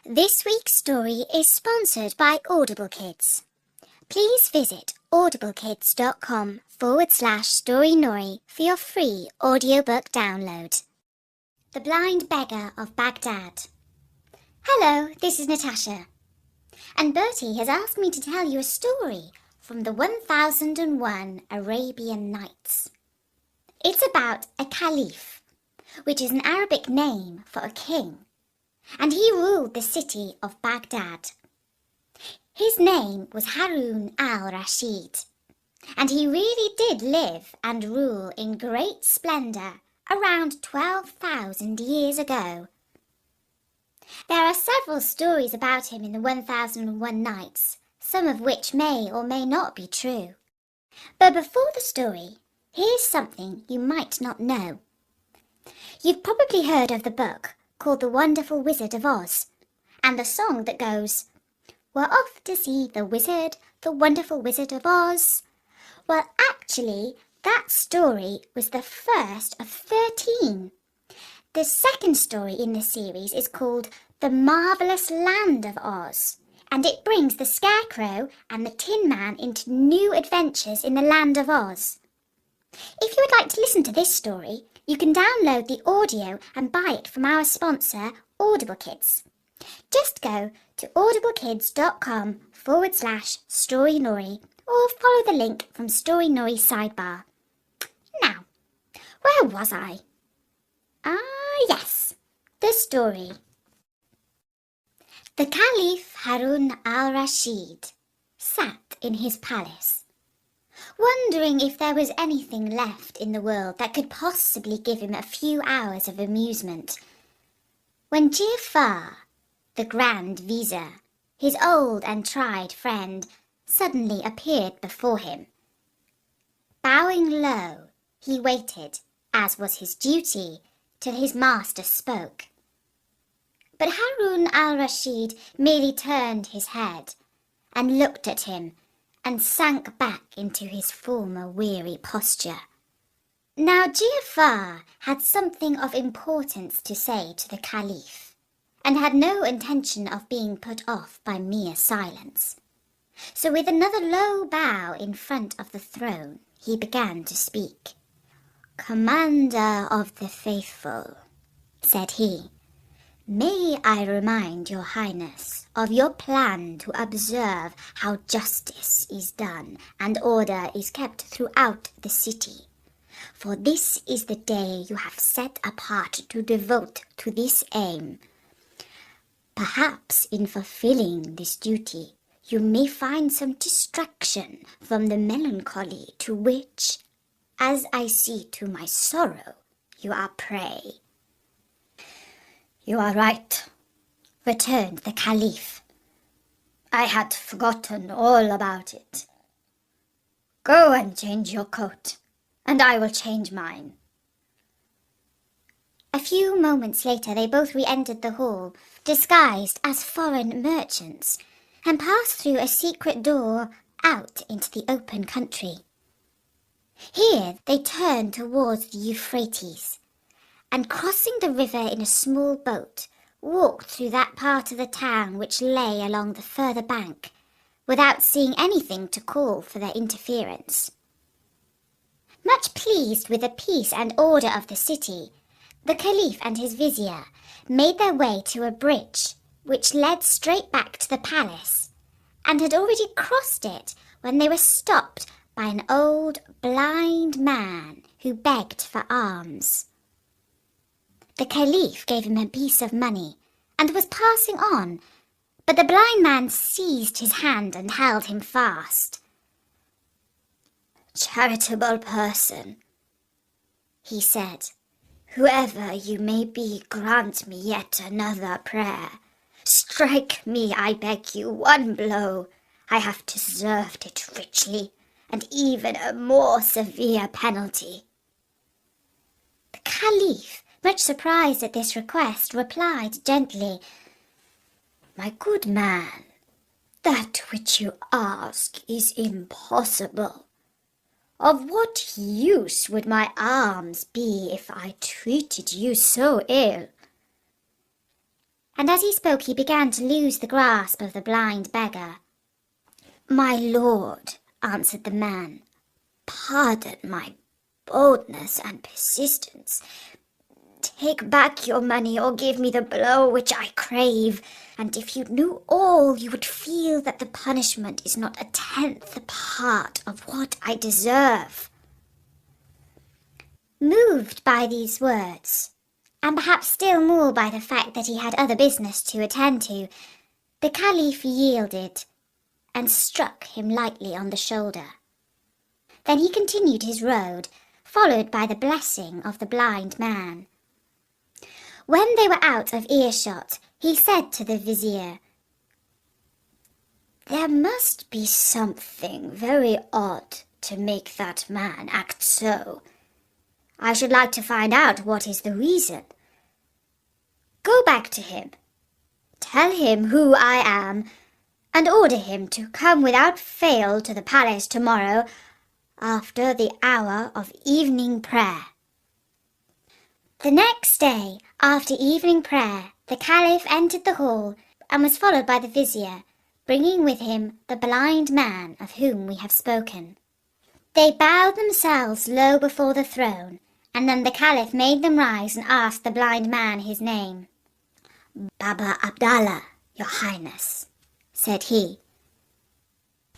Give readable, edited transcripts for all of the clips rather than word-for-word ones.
This week's story is sponsored by Audible Kids. Please visit audiblekids.com/storynori for your free audiobook download. The Blind Beggar of Baghdad. Hello, this is Natasha. And Bertie has asked me to tell you a story from the 1001 Arabian Nights. It's about a caliph, which is an Arabic name for a king, and he ruled the city of Baghdad. His name was Harun al-Rashid, and he really did live and rule in great splendour around 12,000 years ago. There are several stories about him in the 1001 Nights, some of which may or may not be true. But before the story, here's something you might not know. You've probably heard of the book called The Wonderful Wizard of Oz, and the song that goes, "We're off to see the wizard, the wonderful Wizard of Oz." Well, actually, that story was the first of 13. The second story in the series is called The Marvellous Land of Oz, and it brings the Scarecrow and the Tin Man into new adventures in the Land of Oz. If you would like to listen to this story, you can download the audio and buy it from our sponsor, Audible Kids. Just go to audiblekids.com/storynori or follow the link from Storynori sidebar. Now, where was I? Yes, the story. The Caliph Harun al-Rashid sat in his palace, wondering if there was anything left in the world that could possibly give him a few hours of amusement, when Ja'far, the Grand Vizier, his old and tried friend, suddenly appeared before him. Bowing low, he waited, as was his duty, till his master spoke. But Harun al-Rashid merely turned his head and looked at him and sank back into his former weary posture. Now Ja'far had something of importance to say to the Caliph, and had no intention of being put off by mere silence. So with another low bow in front of the throne, he began to speak. "Commander of the Faithful," said he, "may I remind your Highness of your plan to observe how justice is done and order is kept throughout the city. For this is the day you have set apart to devote to this aim. Perhaps in fulfilling this duty, you may find some distraction from the melancholy to which, as I see to my sorrow, you are prey." "You are right," returned the Caliph. "I had forgotten all about it. Go and change your coat, and I will change mine." A few moments later they both re-entered the hall, disguised as foreign merchants, and passed through a secret door out into the open country. Here they turned towards the Euphrates, and crossing the river in a small boat, walked through that part of the town which lay along the further bank, without seeing anything to call for their interference. Much pleased with the peace and order of the city, the Caliph and his vizier made their way to a bridge which led straight back to the palace, and had already crossed it when they were stopped by an old blind man who begged for alms. The Caliph gave him a piece of money and was passing on, but the blind man seized his hand and held him fast. "Charitable person," he said, "whoever you may be, grant me yet another prayer. Strike me, I beg you, one blow. I have deserved it richly, and even a more severe penalty." The Caliph, much surprised at this request, replied gently, "My good man, that which you ask is impossible. Of what use would my alms be if I treated you so ill?" and as he spoke he began to lose the grasp of the blind beggar. "My lord," answered the man, "pardon my boldness and persistence. Take back your money or give me the blow which I crave, and if you knew all, you would feel that the punishment is not a tenth part of what I deserve." Moved by these words, and perhaps still more by the fact that he had other business to attend to, the Caliph yielded and struck him lightly on the shoulder. Then he continued his road, followed by the blessing of the blind man. When they were out of earshot, he said to the vizier, "There must be something very odd to make that man act so. I should like to find out what is the reason. Go back to him, tell him who I am, and order him to come without fail to the palace tomorrow after the hour of evening prayer." The next day, after evening prayer, the Caliph entered the hall and was followed by the vizier, bringing with him the blind man of whom we have spoken. They bowed themselves low before the throne, and then the Caliph made them rise and asked the blind man his name. "Baba Abdallah, your Highness," said he.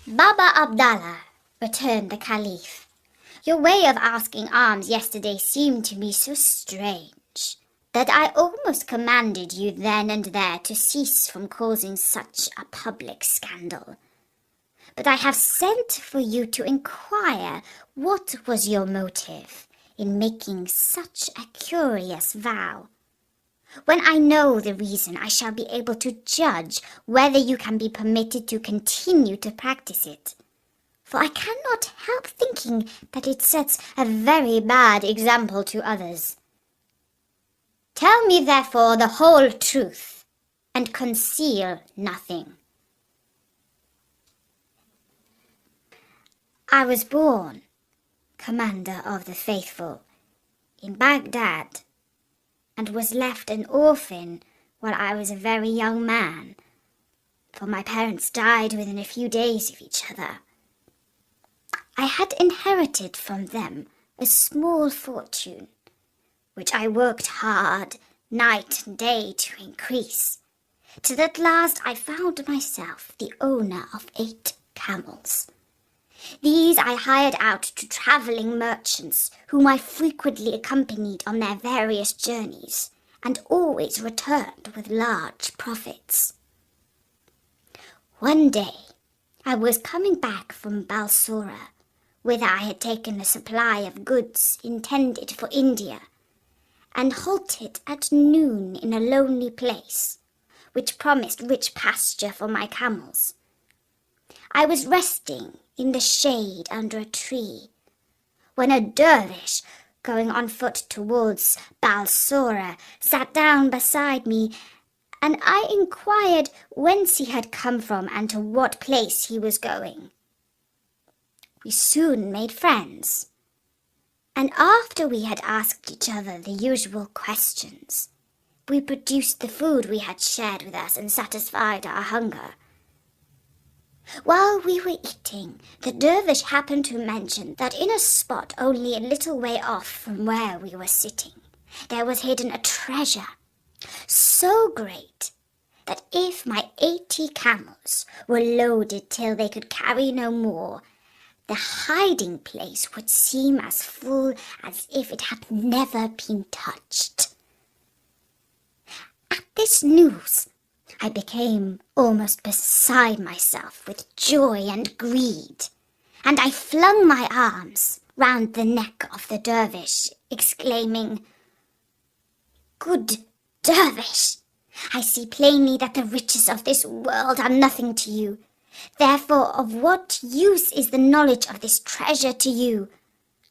"Baba Abdallah," returned the Caliph, "your way of asking alms yesterday seemed to me so strange that I almost commanded you then and there to cease from causing such a public scandal. But I have sent for you to inquire what was your motive in making such a curious vow. When I know the reason, I shall be able to judge whether you can be permitted to continue to practice it, for I cannot help thinking that it sets a very bad example to others. Tell me, therefore, the whole truth, and conceal nothing." "I was born, Commander of the Faithful, in Baghdad, and was left an orphan while I was a very young man, for my parents died within a few days of each other. I had inherited from them a small fortune, which I worked hard night and day to increase, till at last I found myself the owner of 8 camels. These I hired out to travelling merchants, whom I frequently accompanied on their various journeys, and always returned with large profits. One day I was coming back from Balsora, whither I had taken a supply of goods intended for India, and halted at noon in a lonely place, which promised rich pasture for my camels. I was resting in the shade under a tree, when a dervish, going on foot towards Balsora, sat down beside me, and I inquired whence he had come from and to what place he was going. We soon made friends, and after we had asked each other the usual questions, we produced the food we had shared with us and satisfied our hunger. While we were eating, the dervish happened to mention that in a spot only a little way off from where we were sitting, there was hidden a treasure so great that if my 80 camels were loaded till they could carry no more, the hiding place would seem as full as if it had never been touched. At this news, I became almost beside myself with joy and greed, and I flung my arms round the neck of the dervish, exclaiming, "Good dervish, I see plainly that the riches of this world are nothing to you. Therefore, of what use is the knowledge of this treasure to you?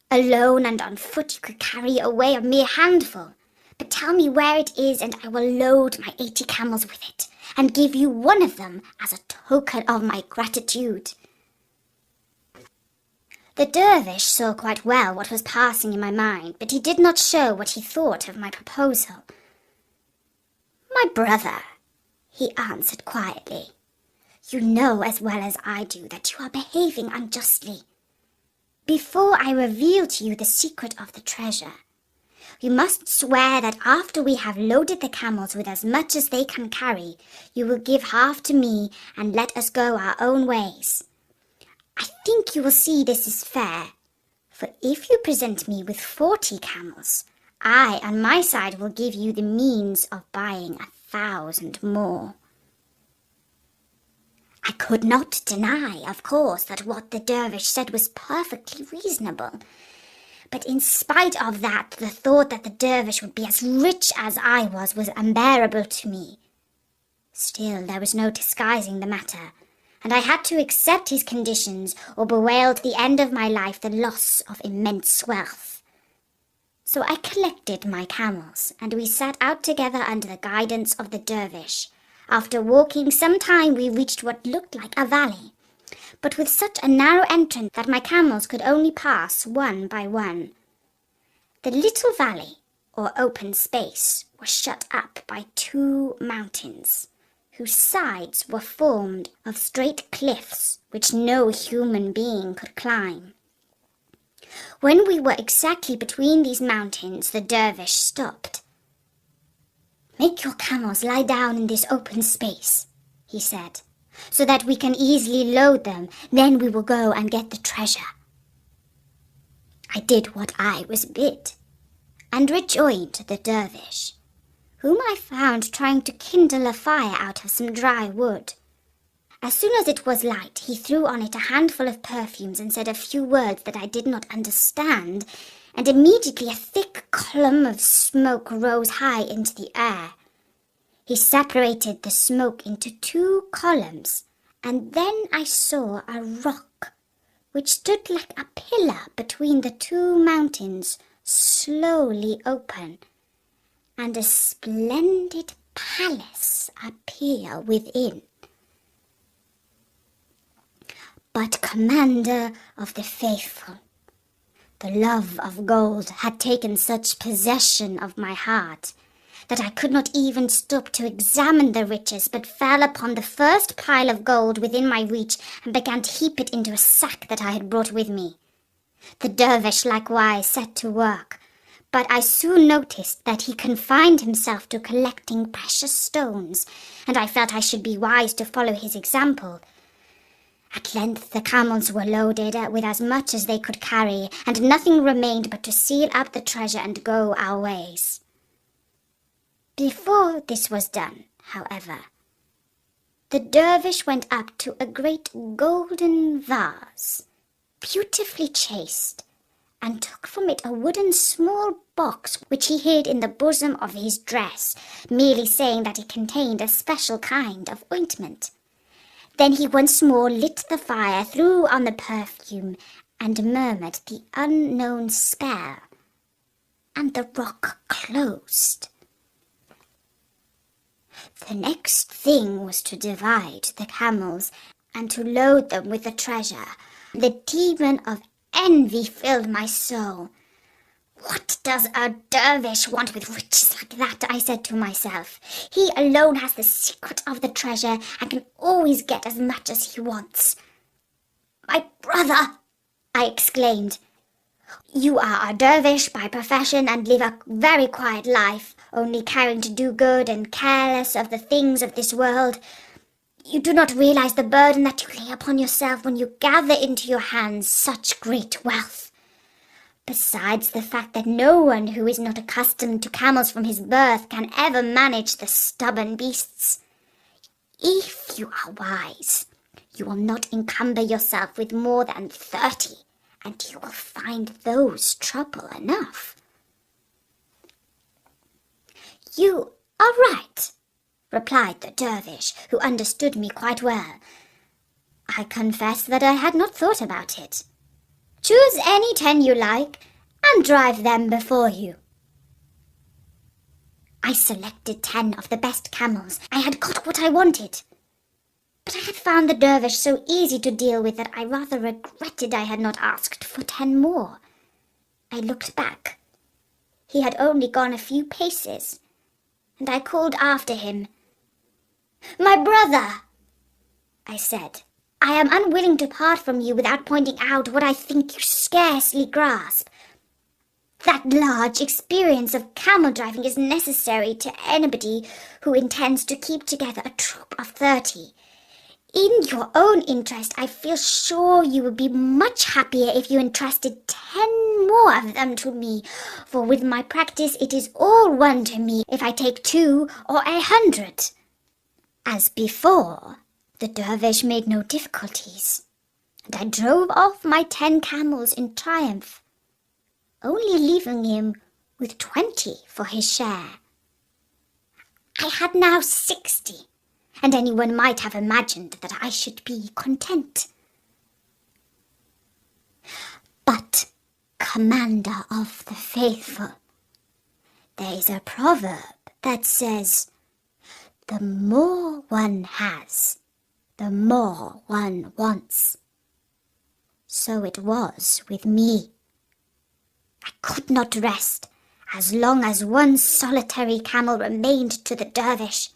Alone and on foot you could carry away a mere handful. But tell me where it is, and I will load my 80 camels with it, and give you one of them as a token of my gratitude." The dervish saw quite well what was passing in my mind, but he did not show what he thought of my proposal. "My brother," he answered quietly. "You know as well as I do that you are behaving unjustly. Before I reveal to you the secret of the treasure, you must swear that after we have loaded the camels with as much as they can carry, you will give half to me and let us go our own ways. I think you will see this is fair, for if you present me with 40 camels, I on my side will give you the means of buying 1,000 more." I could not deny, of course, that what the dervish said was perfectly reasonable. But in spite of that, the thought that the dervish would be as rich as I was unbearable to me. Still, there was no disguising the matter, and I had to accept his conditions or bewail to the end of my life the loss of immense wealth. So I collected my camels, and we set out together under the guidance of the dervish. After walking some time, we reached what looked like a valley, but with such a narrow entrance that my camels could only pass one by one. The little valley, or open space, was shut up by 2 mountains, whose sides were formed of straight cliffs which no human being could climb. When we were exactly between these mountains, the dervish stopped. "Make your camels lie down in this open space," he said, "so that we can easily load them. Then we will go and get the treasure." I did what I was bid, and rejoined the dervish, whom I found trying to kindle a fire out of some dry wood. As soon as it was light, he threw on it a handful of perfumes and said a few words that I did not understand, and immediately a thick column of smoke rose high into the air. He separated the smoke into 2 columns, and then I saw a rock, which stood like a pillar between the 2 mountains, slowly open, and a splendid palace appear within. But, Commander of the Faithful, the love of gold had taken such possession of my heart that I could not even stop to examine the riches, but fell upon the first pile of gold within my reach and began to heap it into a sack that I had brought with me. The dervish likewise set to work, but I soon noticed that he confined himself to collecting precious stones, and I felt I should be wise to follow his example. At length the camels were loaded with as much as they could carry, and nothing remained but to seal up the treasure and go our ways. Before this was done, however, the dervish went up to a great golden vase, beautifully chased, and took from it a wooden small box which he hid in the bosom of his dress, merely saying that it contained a special kind of ointment. Then he once more lit the fire, threw on the perfume, and murmured the unknown spell, and the rock closed. The next thing was to divide the camels and to load them with the treasure. The demon of envy filled my soul. "What does a dervish want with riches like that?" I said to myself. "He alone has the secret of the treasure and can always get as much as he wants." "My brother," I exclaimed, "you are a dervish by profession and live a very quiet life, only caring to do good and careless of the things of this world. You do not realize the burden that you lay upon yourself when you gather into your hands such great wealth. Besides the fact that no one who is not accustomed to camels from his birth can ever manage the stubborn beasts. If you are wise, you will not encumber yourself with more than 30, and you will find those trouble enough." "You are right," replied the dervish, who understood me quite well. I confess that I had not thought about it. "Choose any 10 you like, and drive them before you." I selected 10 of the best camels. I had got what I wanted. But I had found the dervish so easy to deal with that I rather regretted I had not asked for 10 more. I looked back. He had only gone a few paces, and I called after him, "My brother," I said, "I am unwilling to part from you without pointing out what I think you scarcely grasp. That large experience of camel driving is necessary to anybody who intends to keep together a troop of 30. In your own interest, I feel sure you would be much happier if you entrusted 10 more of them to me, for with my practice it is all one to me if I take 2 or 100. As before, the dervish made no difficulties, and I drove off my 10 camels in triumph, only leaving him with 20 for his share. I had now 60, and anyone might have imagined that I should be content. But, Commander of the Faithful, there is a proverb that says, "The more one has, the more one wants." So it was with me. I could not rest as long as one solitary camel remained to the dervish.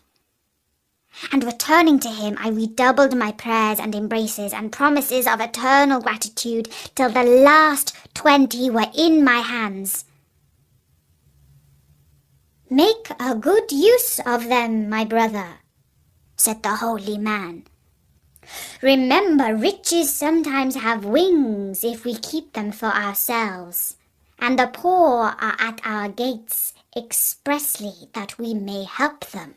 And returning to him, I redoubled my prayers and embraces and promises of eternal gratitude till the last 20 were in my hands. "Make a good use of them, my brother," said the holy man. "Remember, riches sometimes have wings if we keep them for ourselves, and the poor are at our gates expressly that we may help them."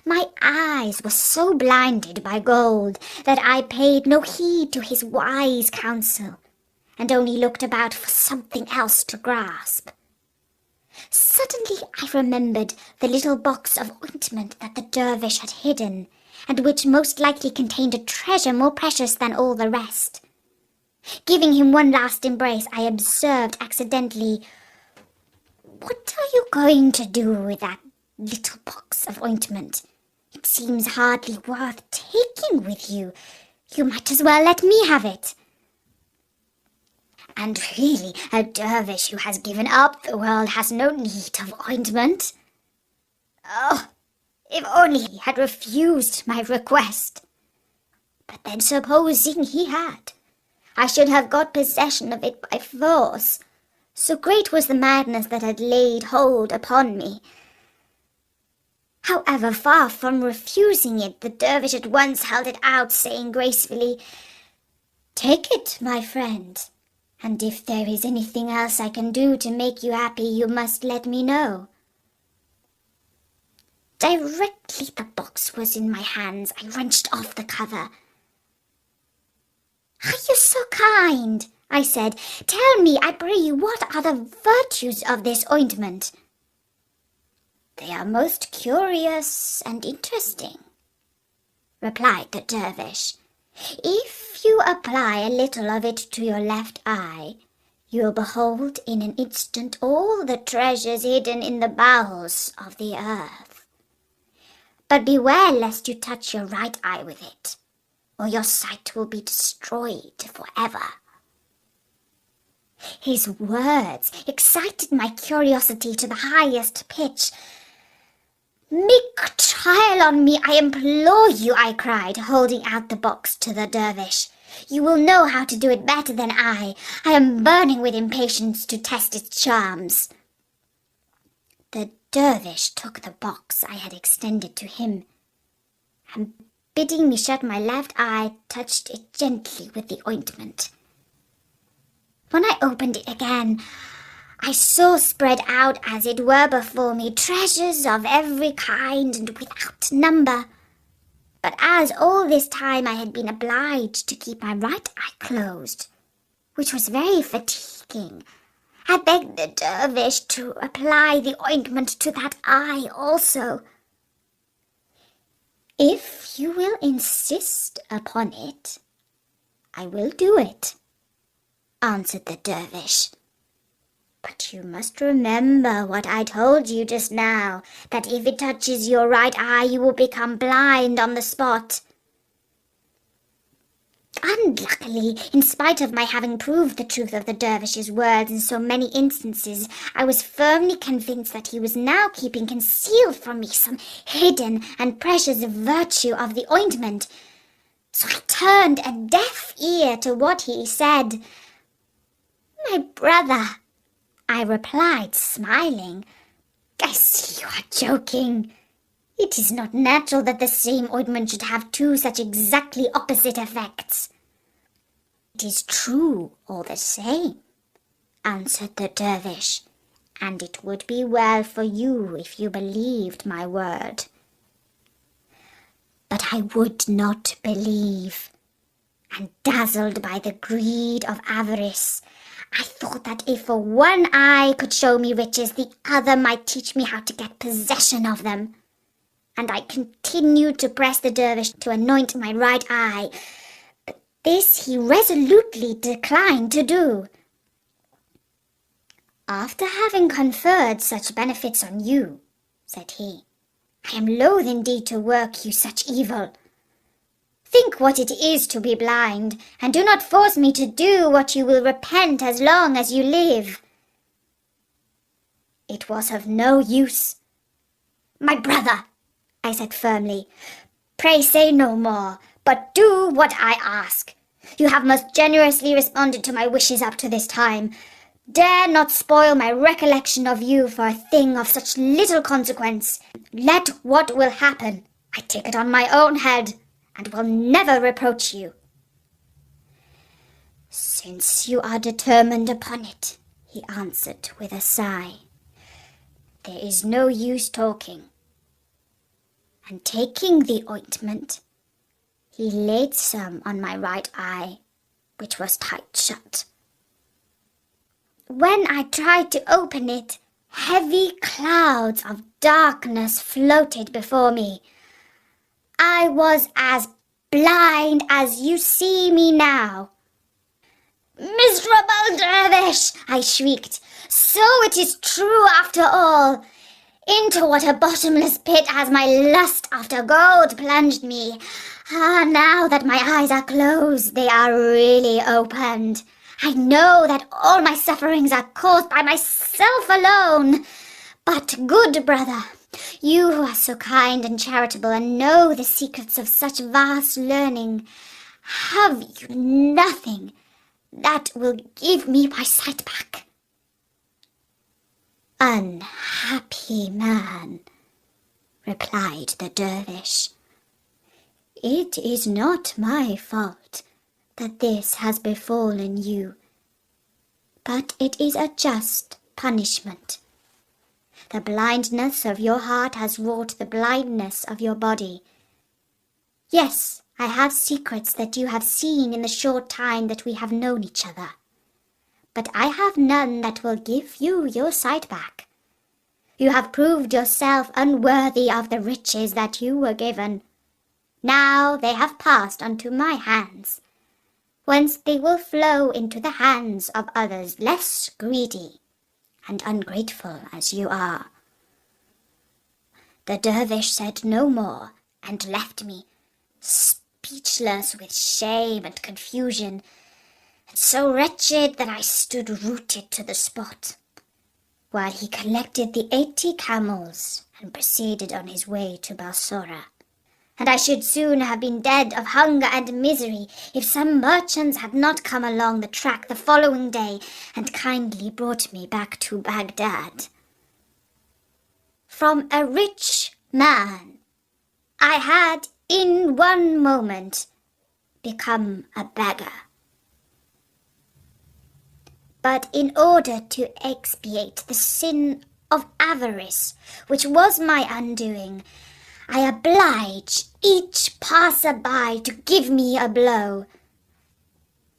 My eyes were so blinded by gold that I paid no heed to his wise counsel, and only looked about for something else to grasp. Suddenly I remembered the little box of ointment that the dervish had hidden, and which most likely contained a treasure more precious than all the rest. Giving him one last embrace, I observed accidentally, "What are you going to do with that little box of ointment? It seems hardly worth taking with you. You might as well let me have it." "And really, a dervish who has given up the world has no need of ointment." "Oh, if only he had refused my request! But then supposing he had, I should have got possession of it by force, so great was the madness that had laid hold upon me. However, far from refusing it, the dervish at once held it out, saying gracefully, "Take it, my friend, and if there is anything else I can do to make you happy, you must let me know." Directly the box was in my hands, I wrenched off the cover. "Are you so kind?" I said. "Tell me, I pray you, what are the virtues of this ointment?" "They are most curious and interesting," replied the dervish. "If you apply a little of it to your left eye, you'll behold in an instant all the treasures hidden in the bowels of the earth. But beware lest you touch your right eye with it, or your sight will be destroyed forever." His words excited my curiosity to the highest pitch. "Make trial on me, I implore you," I cried, holding out the box to the dervish. "You will know how to do it better than I. I am burning with impatience to test its charms." The dervish took the box I had extended to him, and bidding me shut my left eye, touched it gently with the ointment. When I opened it again, I saw spread out as it were before me treasures of every kind and without number. But as all this time I had been obliged to keep my right eye closed, which was very fatiguing, I begged the dervish to apply the ointment to that eye also. "If you will insist upon it, I will do it," answered the dervish. "But you must remember what I told you just now, that if it touches your right eye, you will become blind on the spot." unluckily, in spite of my having proved the truth of the dervish's words in so many instances, I was firmly convinced that he was now keeping concealed from me some hidden and precious virtue of the ointment. So I turned a deaf ear to what he said. "My brother," I replied, smiling, "I see you are joking. It is not natural that the same ointment should have two such exactly opposite effects." "It is true all the same," answered the dervish, "and it would be well for you if you believed my word." But I would not believe, and dazzled by the greed of avarice, I thought that if one eye could show me riches, the other might teach me how to get possession of them. And I continued to press the dervish to anoint my right eye, but this he resolutely declined to do. "After having conferred such benefits on you," said he, "I am loath indeed to work you such evil. Think what it is to be blind, and do not force me to do what you will repent as long as you live." It was of no use. "My brother," I said firmly, "pray say no more, but do what I ask. You have most generously responded to my wishes up to this time. Dare not spoil my recollection of you for a thing of such little consequence. Let what will happen, I take it on my own head, and will never reproach you." "Since you are determined upon it," he answered with a sigh, "there is no use talking." And taking the ointment, he laid some on my right eye, which was tight shut. When I tried to open it, heavy clouds of darkness floated before me. I was as blind as you see me now. "Miserable dervish!" I shrieked. "So it is true after all! Into what a bottomless pit has my lust after gold plunged me! Ah, now that my eyes are closed, they are really opened. I know that all my sufferings are caused by myself alone. But, good brother, you who are so kind and charitable and know the secrets of such vast learning, have you nothing that will give me my sight back?" "Unhappy man," replied the dervish, "it is not my fault that this has befallen you, but it is a just punishment. The blindness of your heart has wrought the blindness of your body. Yes, I have secrets that you have seen in the short time that we have known each other, but I have none that will give you your sight back. You have proved yourself unworthy of the riches that you were given. Now they have passed unto my hands, whence they will flow into the hands of others less greedy and ungrateful as you are." The dervish said no more, and left me, speechless with shame and confusion, and so wretched that I stood rooted to the spot, while he collected the 80 camels and proceeded on his way to Balsora. And I should soon have been dead of hunger and misery if some merchants had not come along the track the following day and kindly brought me back to Baghdad. From a rich man, I had in one moment become a beggar. But in order to expiate the sin of avarice, which was my undoing, I oblige each passer-by to give me a blow.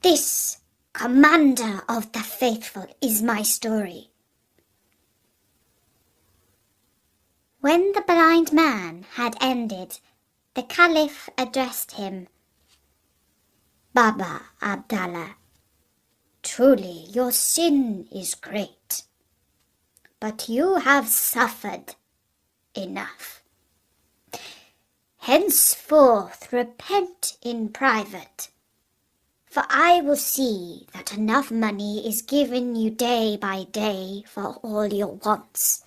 This, commander of the faithful, is my story. When the blind man had ended, the Caliph addressed him, "Baba Abdallah, truly your sin is great, but you have suffered enough. Henceforth repent in private, for I will see that enough money is given you day by day for all your wants."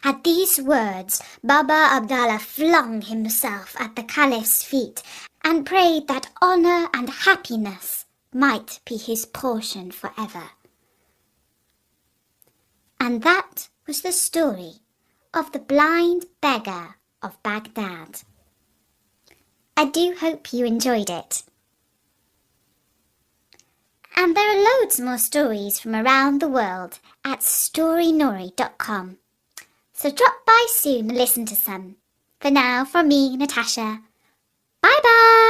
At these words, Baba Abdallah flung himself at the Caliph's feet and prayed that honor and happiness might be his portion forever. And that was the story of the blind beggar of Baghdad. I do hope you enjoyed it. And there are loads more stories from around the world at storynori.com. So drop by soon and listen to some. For now, from me, Natasha, bye-bye!